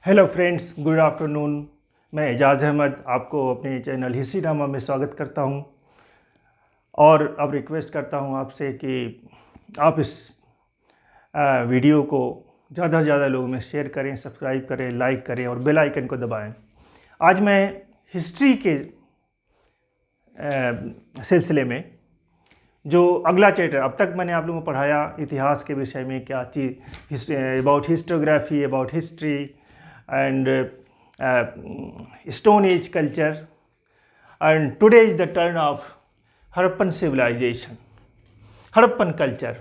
Hello friends, good afternoon. मैं एजाज़ अहमद आपको अपने चैनल हिस्ट्रीनामा में स्वागत करता हूं और अब रिक्वेस्ट करता हूं आपसे कि आप इस वीडियो को ज़्यादा से ज़्यादा लोगों में शेयर करें, सब्सक्राइब करें, लाइक करें और बेल आइकन को दबाएं। आज मैं हिस्ट्री के सिलसिले में जो अगला चैप्टर, अब तक मैंने आप लोगों को पढ़ाया इतिहास के विषय में क्या चीज़, about historiography, about history and Stone Age culture, and today is the turn of Harappan civilization, Harappan culture.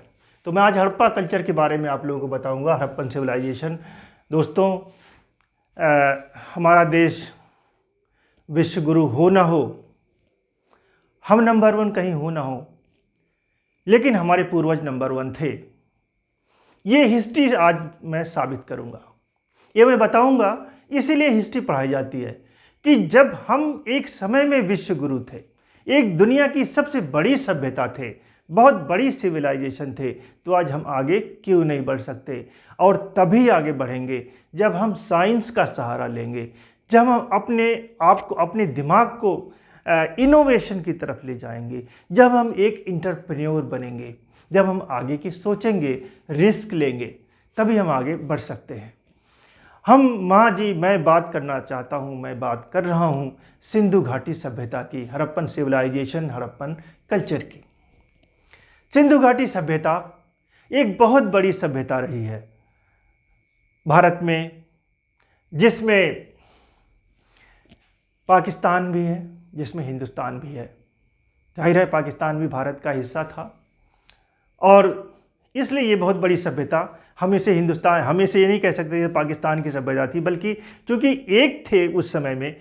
तो मैं आज हड़प्पा कल्चर के बारे में आप लोगों को बताऊंगा। हड़प्पन सिविलाइजेशन दोस्तों, हमारा देश विश्व गुरु हो ना हो, हम नंबर वन कहीं हो ना हो, लेकिन हमारे पूर्वज नंबर वन थे। ये हिस्ट्री आज मैं साबित करूंगा, ये मैं बताऊंगा। इसीलिए हिस्ट्री पढ़ाई जाती है कि जब हम एक समय में विश्व गुरु थे, एक दुनिया की सबसे बड़ी सभ्यता थे, बहुत बड़ी सिविलाइजेशन थे, तो आज हम आगे क्यों नहीं बढ़ सकते। और तभी आगे बढ़ेंगे जब हम साइंस का सहारा लेंगे, जब हम अपने आप को, अपने दिमाग को इनोवेशन की तरफ ले जाएंगे, जब हम एक इंटरप्रेन्योर बनेंगे, जब हम आगे की सोचेंगे, रिस्क लेंगे, तभी हम आगे बढ़ सकते हैं। मैं बात करना चाहता हूँ, मैं बात कर रहा हूँ सिंधु घाटी सभ्यता की, हड़प्पन सिविलाइजेशन, हड़प्पन कल्चर की। सिंधु घाटी सभ्यता एक बहुत बड़ी सभ्यता रही है भारत में, जिसमें पाकिस्तान भी है, जिसमें हिंदुस्तान भी है। जाहिर है पाकिस्तान भी भारत का हिस्सा था और इसलिए ये बहुत बड़ी सभ्यता। हम इसे ये नहीं कह सकते कि पाकिस्तान की सभ्यता थी, बल्कि चूँकि एक थे उस समय में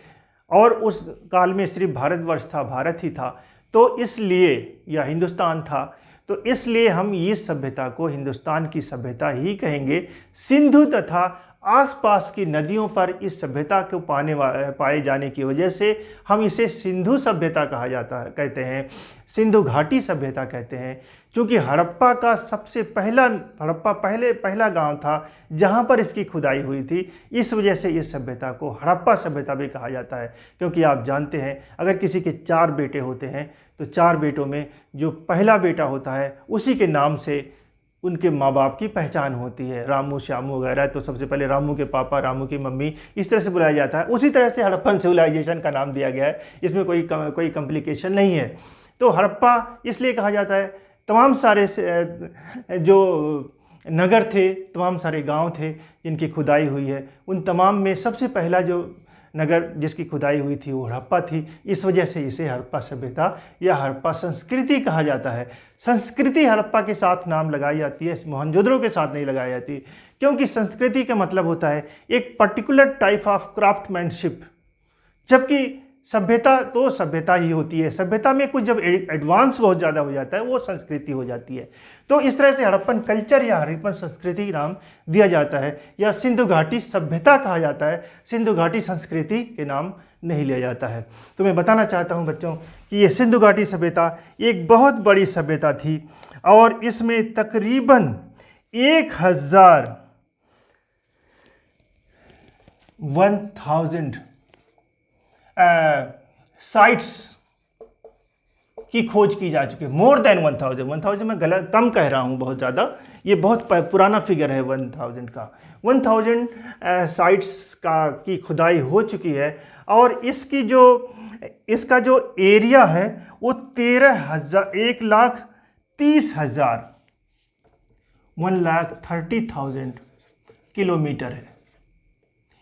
और उस काल में सिर्फ भारतवर्ष था, भारत ही था, तो इसलिए, या हिंदुस्तान था, तो इसलिए हम इस सभ्यता को हिंदुस्तान की सभ्यता ही कहेंगे। सिंधु तथा आसपास की नदियों पर इस सभ्यता को पाए जाने की वजह से हम इसे सिंधु सभ्यता कहते हैं, सिंधु घाटी सभ्यता कहते हैं। क्योंकि हड़प्पा का पहला गांव था जहां पर इसकी खुदाई हुई थी, इस वजह से इस सभ्यता को हड़प्पा सभ्यता भी कहा जाता है। क्योंकि आप जानते हैं, अगर किसी के 4 बेटे होते हैं तो 4 बेटों में जो पहला बेटा होता है उसी के नाम से उनके माँ बाप की पहचान होती है। रामू, श्यामू वगैरह, तो सबसे पहले रामू के पापा, रामू की मम्मी, इस तरह से बुलाया जाता है। उसी तरह से हड़प्पन सिविलाइजेशन का नाम दिया गया है, इसमें कोई कॉम्प्लिकेशन नहीं है। तो हड़प्पा इसलिए कहा जाता है, तमाम सारे जो नगर थे, तमाम सारे गांव थे जिनकी खुदाई हुई है, उन तमाम में सबसे पहला जो नगर जिसकी खुदाई हुई थी वो हड़प्पा थी। इस वजह से इसे हड़प्पा सभ्यता या हड़प्पा संस्कृति कहा जाता है। संस्कृति हड़प्पा के साथ नाम लगाई जाती है, मोहनजोदड़ो के साथ नहीं लगाई जाती, क्योंकि संस्कृति का मतलब होता है एक पर्टिकुलर टाइप ऑफ क्राफ्टमैनशिप, जबकि सभ्यता तो सभ्यता ही होती है। सभ्यता में कुछ जब एडवांस बहुत ज़्यादा हो जाता है वो संस्कृति हो जाती है। तो इस तरह से हड़प्पन कल्चर या हड़प्पन संस्कृति नाम दिया जाता है, या सिंधु घाटी सभ्यता कहा जाता है, सिंधु घाटी संस्कृति के नाम नहीं लिया जाता है। तो मैं बताना चाहता हूँ बच्चों कि ये सिंधु घाटी सभ्यता एक बहुत बड़ी सभ्यता थी और इसमें तकरीबन 1000 साइट्स की खोज की जा चुकी है। मोर देन 1000 मैं गलत कम कह रहा हूँ, बहुत ज़्यादा, ये बहुत पुराना फिगर है 1000 का। 1000 साइट्स की खुदाई हो चुकी है और इसका जो एरिया है वो 1,30,000 किलोमीटर है।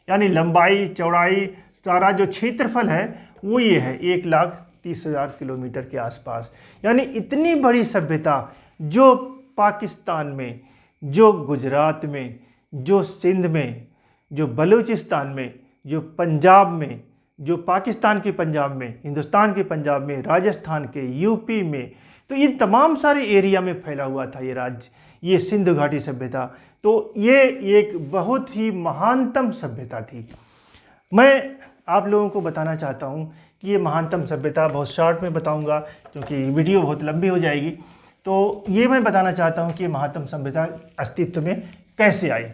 यानी लंबाई चौड़ाई सारा जो क्षेत्रफल है वो ये है 1,30,000 किलोमीटर के आसपास। यानी इतनी बड़ी सभ्यता जो पाकिस्तान में, जो गुजरात में, जो सिंध में, जो बलूचिस्तान में, जो पंजाब में, जो पाकिस्तान के पंजाब में, हिंदुस्तान के पंजाब में, राजस्थान के, यूपी में, तो इन तमाम सारे एरिया में फैला हुआ था ये राज्य, ये सिंधु घाटी सभ्यता। तो ये एक बहुत ही महानतम सभ्यता थी। मैं आप लोगों को बताना चाहता हूँ कि ये महानतम सभ्यता, बहुत शॉर्ट में बताऊँगा क्योंकि वीडियो बहुत लंबी हो जाएगी, तो ये मैं बताना चाहता हूँ कि ये महानतम सभ्यता अस्तित्व में कैसे आई।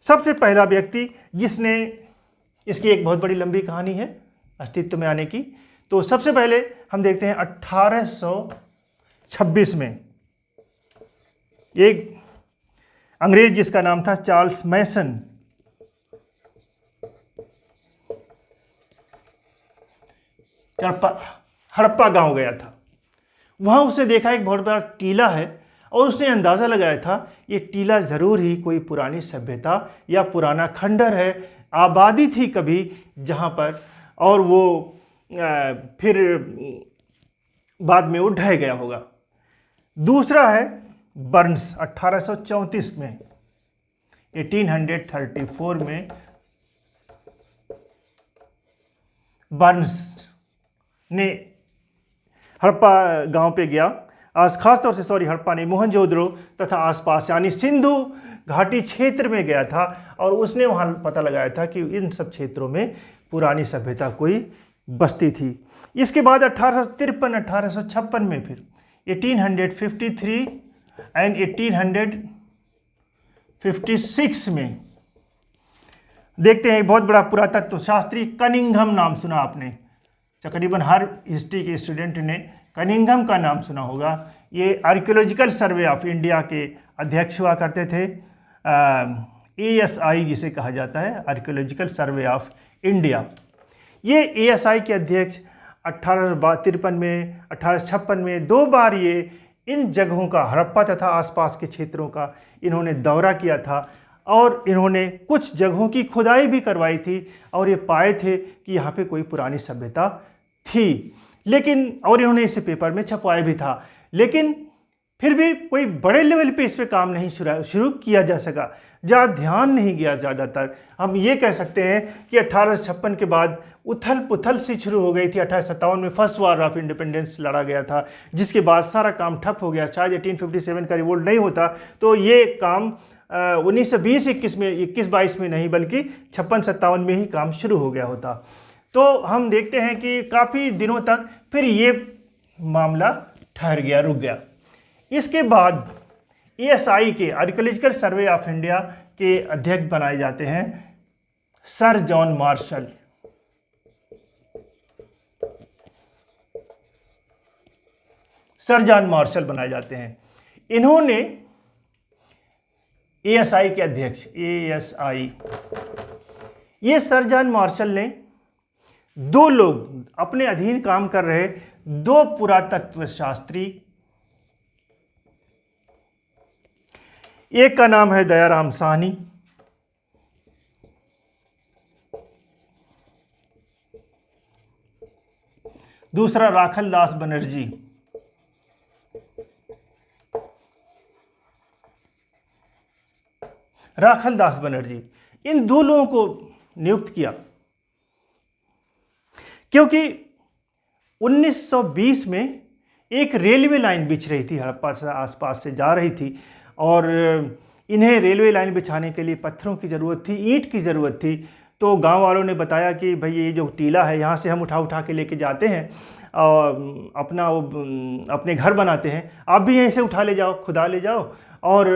सबसे पहला व्यक्ति जिसने, इसकी एक बहुत बड़ी लंबी कहानी है अस्तित्व में आने की। तो सबसे पहले हम देखते हैं 1826 में एक अंग्रेज जिसका नाम था चार्ल्स मैसन, हड़प्पा गांव गया था। वहां उसने देखा एक बहुत बड़ा टीला है और उसने अंदाज़ा लगाया था ये टीला ज़रूर ही कोई पुरानी सभ्यता या पुराना खंडर है, आबादी थी कभी जहाँ पर, और वो फिर बाद में वो ढह गया होगा। दूसरा है बर्न्स, 1834 में, 1834 में बर्न्स ने हड़प्पा गांव पे गया, आज खास तौर से हड़प्पा ने मोहनजोदड़ो तथा आसपास यानी सिंधु घाटी क्षेत्र में गया था और उसने वहां पता लगाया था कि इन सब क्षेत्रों में पुरानी सभ्यता कोई बस्ती थी। इसके बाद 1853 1856 में फिर 1853 एंड 1856 में देखते हैं एक बहुत बड़ा पुरातत्व शास्त्री, कनिंघम नाम सुना आपने, तकरीबन हर हिस्ट्री के स्टूडेंट ने कनिंघम का नाम सुना होगा। ये आर्कियोलॉजिकल सर्वे ऑफ इंडिया के अध्यक्ष हुआ करते थे, ASI जिसे कहा जाता है, आर्कियोलॉजिकल सर्वे ऑफ इंडिया। ये ASI के अध्यक्ष 1853 में 1856 में 2 बार ये इन जगहों का, हड़प्पा तथा आसपास के क्षेत्रों का इन्होंने दौरा किया था और इन्होंने कुछ जगहों की खुदाई भी करवाई थी और ये पाए थे कि यहाँ पे कोई पुरानी सभ्यता थी। लेकिन और इन्होंने इसे पेपर में छपवाया भी था, लेकिन फिर भी कोई बड़े लेवल पे इस पे काम नहीं शुरू किया जा सका, ज़्यादा ध्यान नहीं गया। ज़्यादातर हम ये कह सकते हैं कि 1856 के बाद उथल पुथल सी शुरू हो गई थी। 1857 में फर्स्ट वार ऑफ इंडिपेंडेंस लड़ा गया था, जिसके बाद सारा काम ठप हो गया। शायद 1857 का रिवोल्ट नहीं होता तो ये काम 1920-21 में, 21-22 में नहीं बल्कि 56-57 में ही काम शुरू हो गया होता। तो हम देखते हैं कि काफ़ी दिनों तक फिर ये मामला ठहर गया, रुक गया। इसके बाद ASI के, आर्कियोलॉजिकल सर्वे ऑफ इंडिया के अध्यक्ष बनाए जाते हैं sir John Marshall. Sir John Marshall बनाए जाते हैं। इन्होंने ASI के अध्यक्ष, ASI, ये सर जॉन मार्शल ने 2 लोग अपने अधीन काम कर रहे 2 पुरातत्व शास्त्री, एक का नाम है दयाराम साहनी, दूसरा राखल दास बनर्जी। राखल दास बनर्जी, इन 2 लोगों को नियुक्त किया क्योंकि 1920 में एक रेलवे लाइन बिछ रही थी, हड़प्पा से आसपास से जा रही थी और इन्हें रेलवे लाइन बिछाने के लिए पत्थरों की ज़रूरत थी, ईंट की ज़रूरत थी। तो गांव वालों ने बताया कि भाई ये जो टीला है यहाँ से हम उठा के लेके जाते हैं और अपने घर बनाते हैं, आप भी यहीं से उठा ले जाओ, खुदा ले जाओ और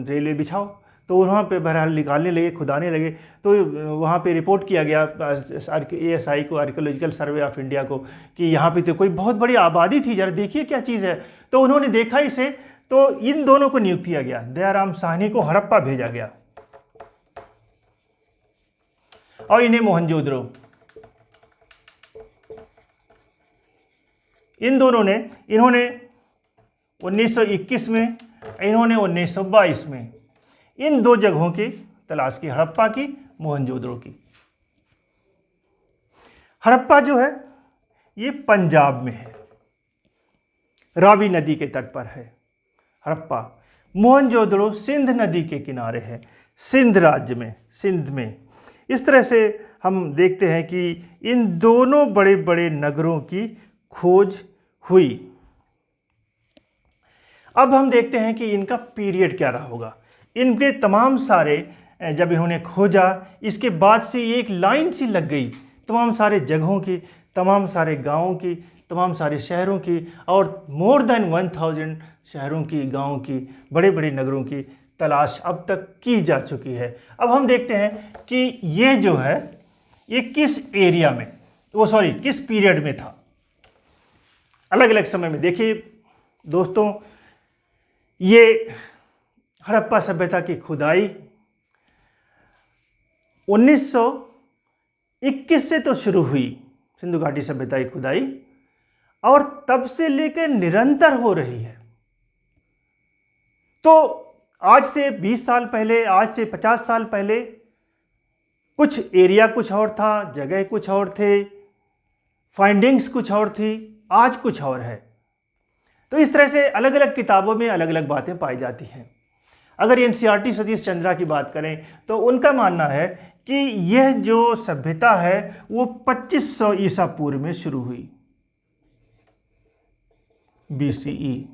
रेलवे बिछाओ। तो वहाँ पे बहरहाल निकालने लगे, खुदाने लगे। तो वहाँ पे रिपोर्ट किया गया ASI को, आर्कियोलॉजिकल सर्वे ऑफ इंडिया को, कि यहाँ पे तो कोई बहुत बड़ी आबादी थी, जरा देखिए क्या चीज़ है। तो उन्होंने देखा इसे, तो इन दोनों को नियुक्त किया गया। दयाराम साहनी को हड़प्पा भेजा गया और इन्हें मोहनजोदड़ो। इन दोनों ने, इन्होंने 1921 में, इन्होंने 1922 में इन 2 जगहों की तलाश की, हड़प्पा की, मोहनजोदड़ो की। हड़प्पा जो है ये पंजाब में है, रावी नदी के तट पर है हड़प्पा। मोहनजोदड़ो सिंध नदी के किनारे है, सिंध राज्य में, सिंध में। इस तरह से हम देखते हैं कि इन दोनों बड़े बड़े नगरों की खोज हुई। अब हम देखते हैं कि इनका पीरियड क्या रहा होगा। इनके तमाम सारे, जब इन्होंने खोजा, इसके बाद से एक लाइन सी लग गई तमाम सारे जगहों की, तमाम सारे गांवों की, तमाम सारे शहरों की और मोर देन 1000 शहरों की, गांवों की, बड़े बड़े नगरों की तलाश अब तक की जा चुकी है। अब हम देखते हैं कि ये जो है ये किस एरिया में, किस पीरियड में था, अलग अलग समय में। देखिए दोस्तों, ये हड़प्पा सभ्यता की खुदाई 1921 से तो शुरू हुई, सिंधु घाटी सभ्यता की खुदाई, और तब से लेकर निरंतर हो रही है। तो आज से 20 साल पहले, आज से 50 साल पहले कुछ एरिया कुछ और था, जगह कुछ और थे, फाइंडिंग्स कुछ और थी, आज कुछ और है। तो इस तरह से अलग अलग किताबों में अलग अलग बातें पाई जाती हैं। अगर एनसीईआरटी सतीश चंद्रा की बात करें तो उनका मानना है कि यह जो सभ्यता है वो 2500 ईसा पूर्व में शुरू हुई, BCE,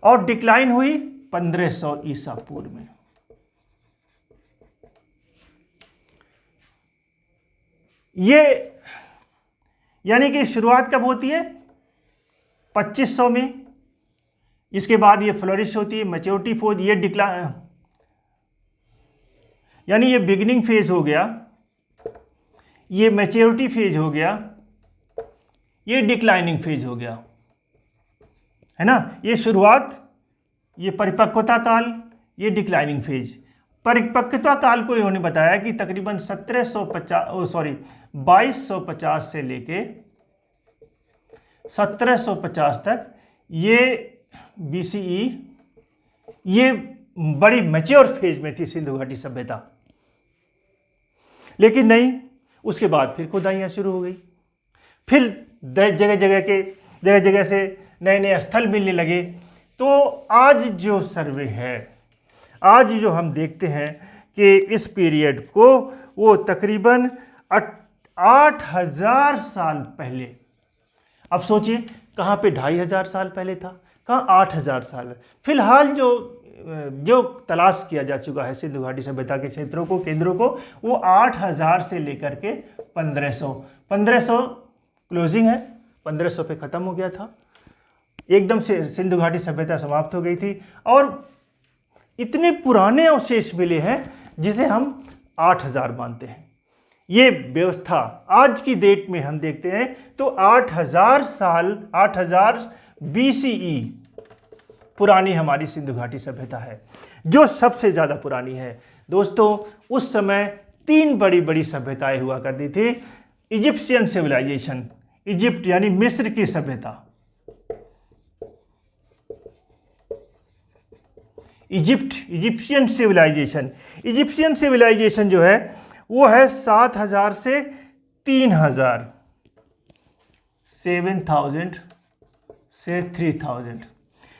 और डिक्लाइन हुई 1500 ईसा पूर्व में। ये यानी कि शुरुआत कब होती है? 2500 में। इसके बाद ये फ्लोरिश होती है, मैच्योरिटी फेज, ये डिक्लाइन, यानी ये बिगिनिंग फेज हो गया, ये मैच्योरिटी फेज हो गया, ये डिक्लाइनिंग फेज हो गया, है ना। ये शुरुआत, ये परिपक्वता काल, ये डिक्लाइनिंग फेज। परिपक्वता काल को इन्होंने बताया कि तकरीबन 2250 से लेके 1750 तक ये BCE, ये बड़ी मैच्योर फेज में थी सिंधु घाटी सभ्यता। लेकिन नहीं, उसके बाद फिर खुदाइयाँ शुरू हो गई, फिर जगह जगह से नए नए स्थल मिलने लगे। तो आज जो सर्वे है, आज जो हम देखते हैं कि इस पीरियड को वो तकरीबन 8000 साल पहले, अब सोचिए कहाँ पे 2500 साल पहले था, कहाँ 8000 साल। फिलहाल जो तलाश किया जा चुका है सिंधु घाटी सभ्यता के क्षेत्रों को, केंद्रों को, वो 8000 से लेकर के 1500 क्लोजिंग है, 1500 पे ख़त्म हो गया था, एकदम से सिंधु घाटी सभ्यता समाप्त हो गई थी। और इतने पुराने अवशेष मिले हैं जिसे हम 8000 मानते हैं। ये व्यवस्था आज की डेट में हम देखते हैं तो 8000 साल, 8000 BCE पुरानी हमारी सिंधु घाटी सभ्यता है, जो सबसे ज़्यादा पुरानी है। दोस्तों, उस समय 3 बड़ी बड़ी सभ्यताएं हुआ करती थी। इजिप्शियन सिविलाइजेशन, इजिप्ट यानी मिस्र की सभ्यता, इजिप्शियन सिविलाइजेशन जो है वो है 7000 से 3000, 7000 से 3000।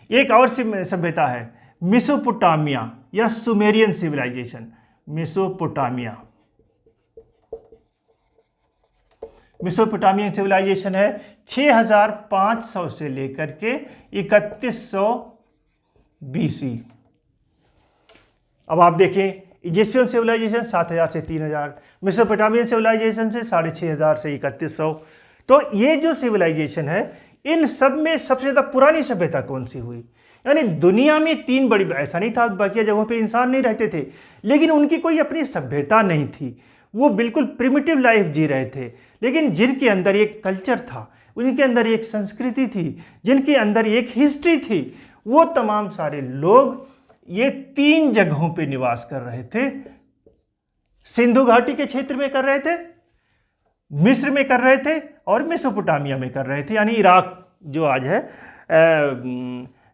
एक और सभ्यता है मेसोपोटामिया या सुमेरियन सिविलाइजेशन, मेसोपोटामियन सिविलाइजेशन है 6500 से लेकर के 3100 BC। अब आप देखें, इजिप्शियन सिविलाइजेशन 7000 से 3000, मेसोपोटामियन सिविलाइजेशन से 6500 से 3100। तो ये जो सिविलाइजेशन है, इन सब में सबसे ज़्यादा पुरानी सभ्यता कौन सी हुई? यानी दुनिया में 3 बड़ी, ऐसा नहीं था बाकी जगहों पे इंसान नहीं रहते थे, लेकिन उनकी कोई अपनी सभ्यता नहीं थी, वो बिल्कुल प्रिमिटिव लाइफ जी रहे थे, लेकिन जिनके अंदर एक कल्चर था, उनके अंदर एक संस्कृति थी, जिनके अंदर एक हिस्ट्री थी, वो तमाम सारे लोग ये 3 जगहों पे निवास कर रहे थे। सिंधु घाटी के क्षेत्र में कर रहे थे, मिस्र में कर रहे थे, और मेसोपोटामिया में कर रहे थे, यानी इराक जो आज है,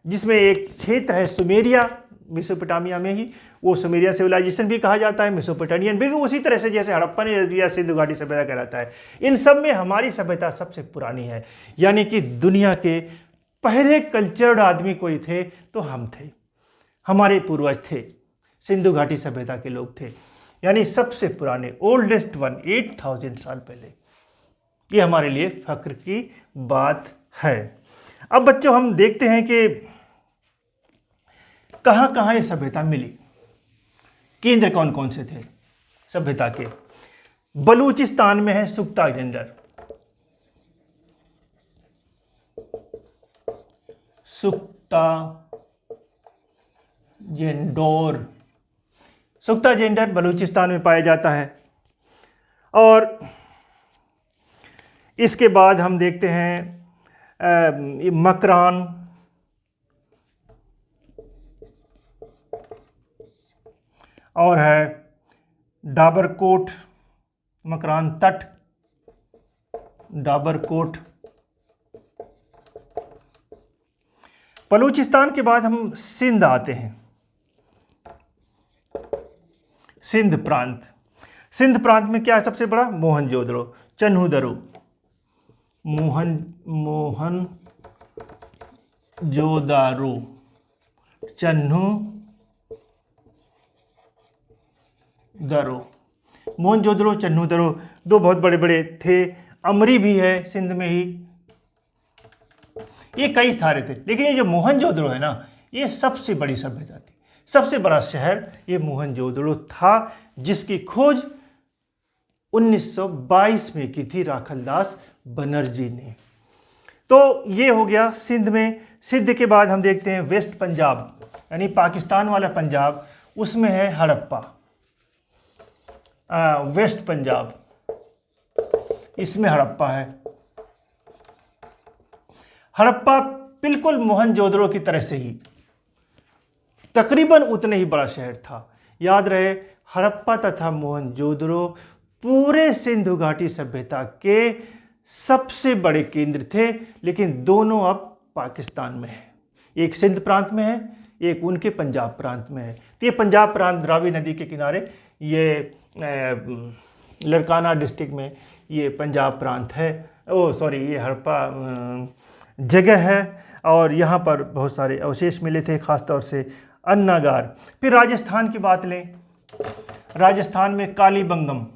जिसमें एक क्षेत्र है सुमेरिया, मेसोपोटामिया में ही, वो सुमेरिया सिविलाइजेशन भी कहा जाता है, मेसोपोटामियन भी, उसी तरह से जैसे हड़प्पन या सिंधु घाटी सभ्यता कहलाता है। इन सब में हमारी सभ्यता सबसे पुरानी है, यानी कि दुनिया के पहले कल्चर्ड आदमी कोई थे तो हम थे, हमारे पूर्वज थे, सिंधु घाटी सभ्यता के लोग थे, यानी सबसे पुराने, ओल्डेस्ट वन, 8000 साल पहले। ये हमारे लिए फख्र की बात है। अब बच्चों, हम देखते हैं कि कहाँ कहाँ ये सभ्यता मिली, केंद्र कौन कौन से थे सभ्यता के। बलूचिस्तान में है सुक्ता जेंडर, सुक्ता जेंडोर। सुख्ता जेंडर बलूचिस्तान में पाया जाता है। और इसके बाद हम देखते हैं मकरान, और है डाबरकोट, मकरान तट, डाबरकोट। बलूचिस्तान के बाद हम सिंध आते हैं, सिंध प्रांत। सिंध प्रांत में क्या है सबसे बड़ा? मोहनजोदड़ो, चन्हूदरो, मोहनजोदारो, चन्हूदरो। मोहनजोदड़ो, चन्हूदरो दो बहुत बड़े बड़े थे। अमरी भी है सिंध में ही, ये कई सारे थे, लेकिन ये जो मोहनजोदड़ो है ना, ये सबसे बड़ी सभ्यता थी। सबसे बड़ा शहर ये मोहनजोदड़ो था, जिसकी खोज 1922 में की थी राखलदास बनर्जी ने। तो ये हो गया सिंध में। सिंध के बाद हम देखते हैं वेस्ट पंजाब, यानी पाकिस्तान वाला पंजाब, उसमें है हड़प्पा। वेस्ट पंजाब, इसमें हड़प्पा है। हड़प्पा बिल्कुल मोहनजोदड़ो की तरह से ही तकरीबन उतने ही बड़ा शहर था। याद रहे, हड़प्पा तथा मोहनजोदड़ो पूरे सिंधु घाटी सभ्यता के सबसे बड़े केंद्र थे, लेकिन दोनों अब पाकिस्तान में है। एक सिंध प्रांत में है, एक उनके पंजाब प्रांत में है। तो ये पंजाब प्रांत रावी नदी के किनारे, ये लड़काना डिस्ट्रिक्ट में ये पंजाब प्रांत है। ये हड़प्पा जगह है, और यहाँ पर बहुत सारे अवशेष मिले थे, खासतौर से अन्नागार। फिर राजस्थान की बात लें, राजस्थान में कालीबंगम,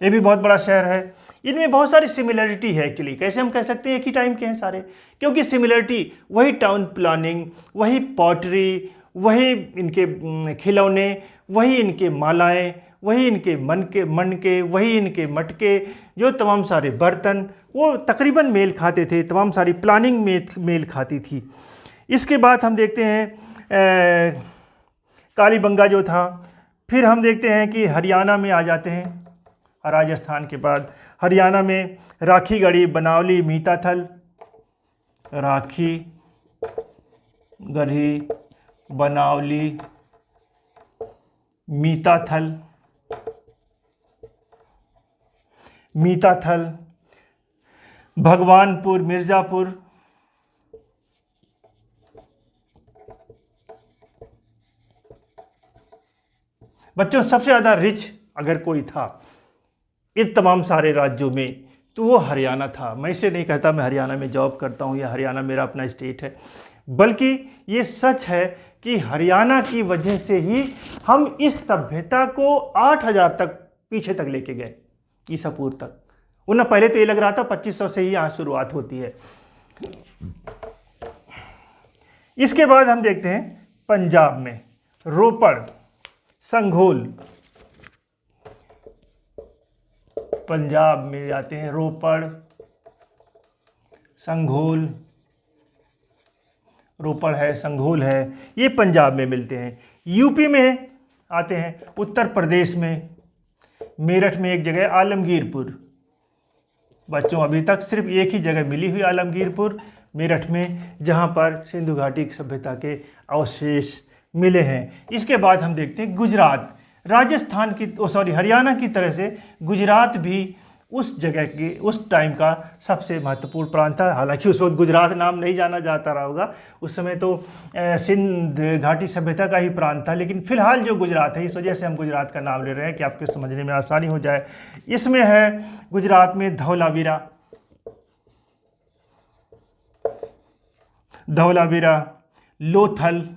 ये भी बहुत बड़ा शहर है। इनमें बहुत सारी सिमिलरिटी है एक्चुअली। कैसे हम कह सकते हैं एक ही टाइम के हैं सारे? क्योंकि सिमिलरिटी वही टाउन प्लानिंग, वही पॉटरी, वही इनके खिलौने, वही इनके मालाएं, वही इनके मनके, वही इनके मटके, जो तमाम सारे बर्तन वो तकरीबन मेल खाते थे, तमाम सारी प्लानिंग मेल खाती थी। इसके बाद हम देखते हैं कालीबंगा जो था। फिर हम देखते हैं कि हरियाणा में आ जाते हैं। राजस्थान के बाद हरियाणा में राखीगढ़ी, बनावली, मीताथल, राखीगढ़ी, बनावली, मीताथल, भगवानपुर, मिर्ज़ापुर, बच्चों सबसे ज़्यादा रिच अगर कोई था इन तमाम सारे राज्यों में तो वो हरियाणा था। मैं इसे नहीं कहता मैं हरियाणा में जॉब करता हूँ या हरियाणा मेरा अपना स्टेट है, बल्कि ये सच है कि हरियाणा की वजह से ही हम इस सभ्यता को 8000 तक पीछे तक लेके गए, ईसा पूर्व तक। वरना पहले तो ये लग रहा था 2500 से ही यहाँ शुरुआत होती है। इसके बाद हम देखते हैं पंजाब में रोपड़, संघोल। पंजाब में जाते हैं रोपड़, संघोल, रोपड़ है, संघोल है, ये पंजाब में मिलते हैं। यूपी में आते हैं, उत्तर प्रदेश में मेरठ में एक जगह आलमगीरपुर। बच्चों अभी तक सिर्फ एक ही जगह मिली हुई आलमगीरपुर मेरठ में, जहाँ पर सिंधु घाटी सभ्यता के अवशेष मिले हैं। इसके बाद हम देखते हैं गुजरात। राजस्थान की हरियाणा की तरह से गुजरात भी उस जगह के उस टाइम का सबसे महत्वपूर्ण प्रांत था। हालांकि उस वक्त गुजरात नाम नहीं जाना जाता रहा होगा, उस समय तो सिंध घाटी सभ्यता का ही प्रांत था, लेकिन फिलहाल जो गुजरात है, इस वजह से हम गुजरात का नाम ले रहे हैं कि आपके समझने में आसानी हो जाए। इसमें है गुजरात में धौलावीरा, लोथल,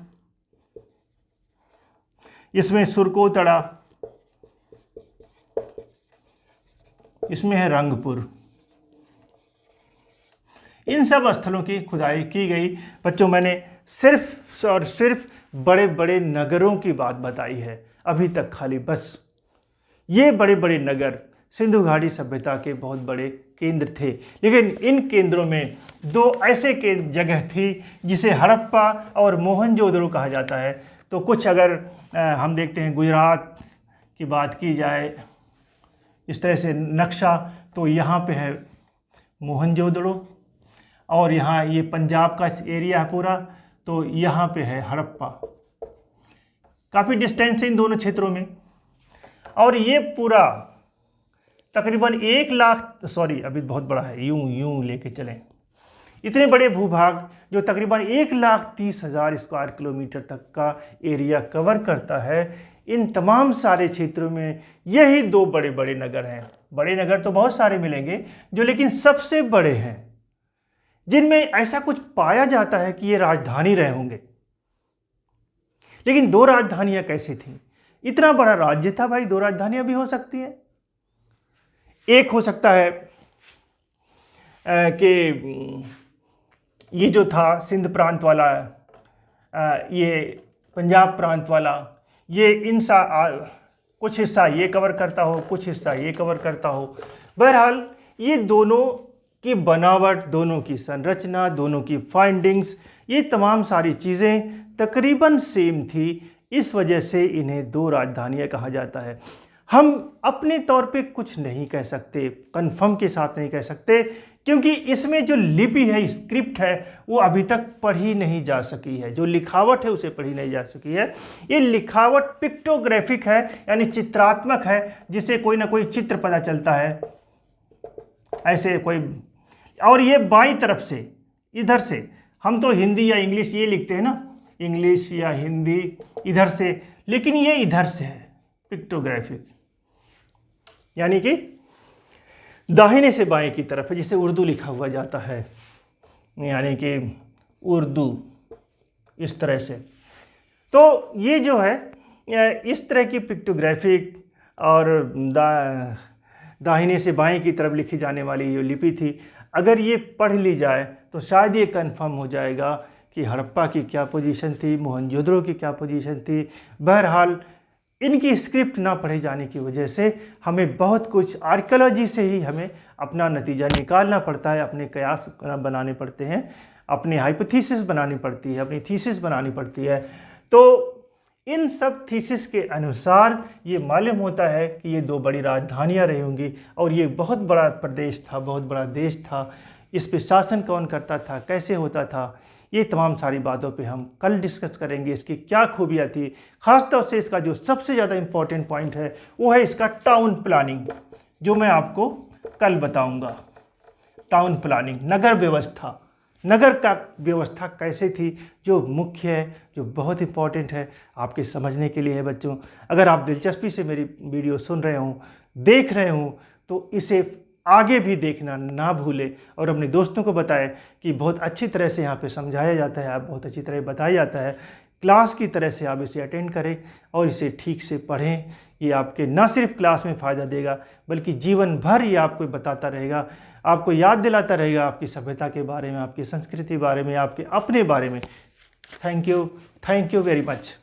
इसमें सुरकोतड़ा, इसमें है रंगपुर। इन सब स्थलों की खुदाई की गई। बच्चों मैंने सिर्फ और सिर्फ बड़े बड़े नगरों की बात बताई है अभी तक खाली, बस ये बड़े बड़े नगर सिंधु घाटी सभ्यता के बहुत बड़े केंद्र थे। लेकिन इन केंद्रों में दो ऐसे जगह थी जिसे हड़प्पा और मोहनजोदड़ो कहा जाता है। तो कुछ अगर हम देखते हैं गुजरात की बात की जाए इस तरह से नक्शा, तो यहाँ पे है मोहनजोदड़ो, और यहाँ ये पंजाब का एरिया है पूरा, तो यहाँ पे है हड़प्पा। काफ़ी डिस्टेंस है इन दोनों क्षेत्रों में। और ये पूरा तकरीबन 1 लाख, सॉरी अभी बहुत बड़ा है, यूं लेके चलें, इतने बड़े भूभाग जो तकरीबन 1,30,000 स्क्वायर किलोमीटर तक का एरिया कवर करता है, इन तमाम सारे क्षेत्रों में यही दो बड़े बड़े नगर हैं। बड़े नगर तो बहुत सारे मिलेंगे जो, लेकिन सबसे बड़े हैं जिनमें ऐसा कुछ पाया जाता है कि ये राजधानी रहे होंगे। लेकिन दो राजधानियां कैसे थीं? इतना बड़ा राज्य था भाई, दो राजधानियां भी हो सकती हैं। एक हो सकता है कि ये जो था सिंध प्रांत वाला, ये पंजाब प्रांत वाला, ये कुछ हिस्सा ये कवर करता हो, कुछ हिस्सा ये कवर करता हो। बहरहाल ये दोनों की बनावट, दोनों की संरचना, दोनों की फाइंडिंग्स, ये तमाम सारी चीज़ें तकरीबन सेम थी। इस वजह से इन्हें दो राजधानियाँ कहा जाता है। हम अपने तौर पे कुछ नहीं कह सकते, कंफर्म के साथ नहीं कह सकते, क्योंकि इसमें जो लिपि है, स्क्रिप्ट है, वो अभी तक पढ़ी नहीं जा सकी है। जो लिखावट है उसे पढ़ी नहीं जा सकी है। ये लिखावट पिक्टोग्राफिक है, यानी चित्रात्मक है, जिसे कोई ना कोई चित्र पता चलता है ऐसे कोई। और ये बाईं तरफ से, इधर से, हम तो हिंदी या इंग्लिश ये लिखते हैं ना, इंग्लिश या हिंदी इधर से, लेकिन ये इधर से है पिक्टोग्राफिक, यानी कि दाहिने से बाएं की तरफ है, जिसे उर्दू लिखा हुआ जाता है, यानी कि उर्दू इस तरह से। तो ये जो है इस तरह की पिक्टोग्राफिक और दाहिने से बाएं की तरफ लिखी जाने वाली जो लिपि थी, अगर ये पढ़ ली जाए तो शायद ये कंफर्म हो जाएगा कि हड़प्पा की क्या पोजीशन थी, मोहनजोदड़ो की क्या पोजीशन थी। बहरहाल इनकी स्क्रिप्ट ना पढ़े जाने की वजह से हमें बहुत कुछ आर्कियोलॉजी से ही हमें अपना नतीजा निकालना पड़ता है, अपने कयास बनाने पड़ते हैं, अपनी हाइपोथेसिस बनानी पड़ती है, अपनी थीसिस बनानी पड़ती है। तो इन सब थीसिस के अनुसार ये मालूम होता है कि ये दो बड़ी राजधानियाँ रही होंगी, और ये बहुत बड़ा प्रदेश था, बहुत बड़ा देश था। इस पर शासन कौन करता था, कैसे होता था, ये तमाम सारी बातों पे हम कल डिस्कस करेंगे। इसकी क्या खूबियाँ थी, ख़ास तौर से इसका जो सबसे ज़्यादा इम्पोर्टेंट पॉइंट है वो है इसका टाउन प्लानिंग, जो मैं आपको कल बताऊंगा। टाउन प्लानिंग, नगर व्यवस्था, नगर का व्यवस्था कैसे थी, जो मुख्य है, जो बहुत इम्पोर्टेंट है आपके समझने के लिए है बच्चों। अगर आप दिलचस्पी से मेरी वीडियो सुन रहे हों, देख रहे हों, तो इसे आगे भी देखना ना भूलें और अपने दोस्तों को बताएं कि बहुत अच्छी तरह से यहाँ पे समझाया जाता है, आप बहुत अच्छी तरह बताया जाता है। क्लास की तरह से आप इसे अटेंड करें और इसे ठीक से पढ़ें। ये आपके ना सिर्फ क्लास में फ़ायदा देगा, बल्कि जीवन भर ये आपको बताता रहेगा, आपको याद दिलाता रहेगा आपकी सभ्यता के बारे में, आपकी संस्कृति के बारे में, आपके अपने बारे में। Thank you very much.